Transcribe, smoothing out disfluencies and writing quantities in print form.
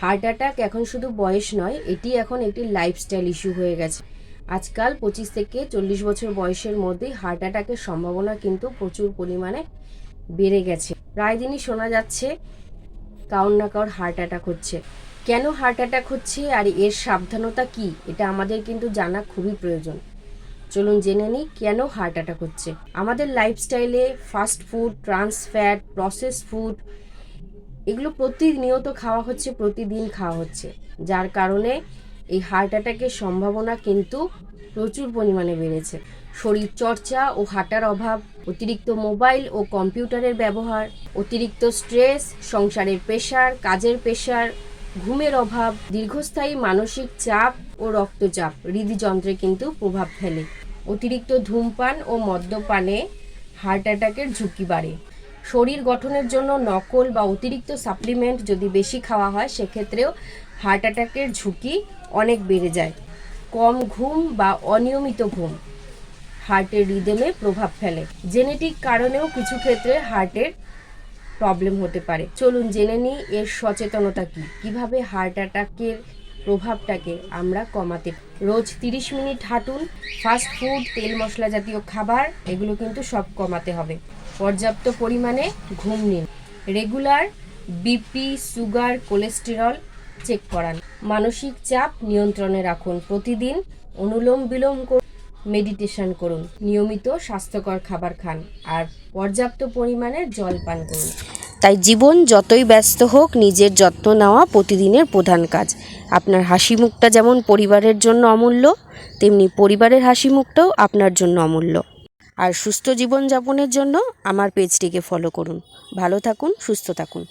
Heart attack এখন শুধু বয়স নয়, এটি এখন একটি লাইফস্টাইল ইস্যু হয়ে গেছে। আজকাল 25 থেকে 40 বছর বয়সের মধ্যেই হার্ট অ্যাটাকের সম্ভাবনা কিন্তু প্রচুর পরিমাণে বেড়ে গেছে। প্রায় দিনই শোনা যাচ্ছে কারোর না কারোর হার্ট অ্যাটাক হচ্ছে। কেন হার্ট অ্যাটাক হচ্ছে আর এর সাবধানতা কি, এটা আমাদের কিন্তু জানা খুবই প্রয়োজন। চলুন জেনে নিই কেন হার্ট অ্যাটাক হচ্ছে। আমাদের লাইফস্টাইলে fast food, trans fat, process food এগুলো প্রতিনিয়ত খাওয়া হচ্ছে, প্রতিদিন খাওয়া হচ্ছে, যার কারণে এই হার্ট অ্যাটাকের সম্ভাবনা কিন্তু প্রচুর পরিমাণে বেড়েছে। শরীর চর্চা ও হাঁটার অভাব, অতিরিক্ত মোবাইল ও কম্পিউটারের ব্যবহার, অতিরিক্ত স্ট্রেস, সংসারের প্রেশার, কাজের প্রেশার, ঘুমের অভাব, দীর্ঘস্থায়ী মানসিক চাপ ও রক্তচাপ হৃদযন্ত্রে কিন্তু প্রভাব ফেলে। অতিরিক্ত ধূমপান ও মদ্যপানে হার্ট অ্যাটাকের ঝুঁকি বাড়ে। শরীর গঠনের জন্য নকল বা অতিরিক্ত সাপ্লিমেন্ট যদি বেশি খাওয়া হয়, সেক্ষেত্রেও হার্ট অ্যাটাকের ঝুঁকি অনেক বেড়ে যায়। কম ঘুম বা অনিয়মিত ঘুম হার্টের রিদমে প্রভাব ফেলে। জেনেটিক কারণেও কিছু ক্ষেত্রে হার্টের প্রবলেম হতে পারে। চলুন জেনে নিই এর সচেতনতা কী, কীভাবে হার্ট অ্যাটাকের প্রভাবটাকে আমরা কমাতে। রোজ 30 মিনিট হাঁটুন। ফাস্ট ফুড, তেল মশলা জাতীয় খাবার এগুলো কিন্তু সব কমাতে হবে। পর্যাপ্ত পরিমাণে ঘুম নিন। Regular BP, sugar, cholesterol check করান। মানসিক চাপ নিয়ন্ত্রণে রাখুন। প্রতিদিন অনুলোম বিলোম করুন, মেডিটেশন করুন। নিয়মিত স্বাস্থ্যকর খাবার খান আর পর্যাপ্ত পরিমাণে জল পান করুন। তাই জীবন যতই ব্যস্ত হোক, নিজের যত্ন নেওয়া প্রতিদিনের প্রধান কাজ। আপনার হাসি মুখটা যেমন পরিবারের জন্য অমূল্য, তেমনি পরিবারের হাসি মুখটাও আপনার জন্য অমূল্য। আর সুস্থ জীবনযাপনের জন্য আমার পেজটিকে ফলো করুন। ভালো থাকুন, সুস্থ থাকুন।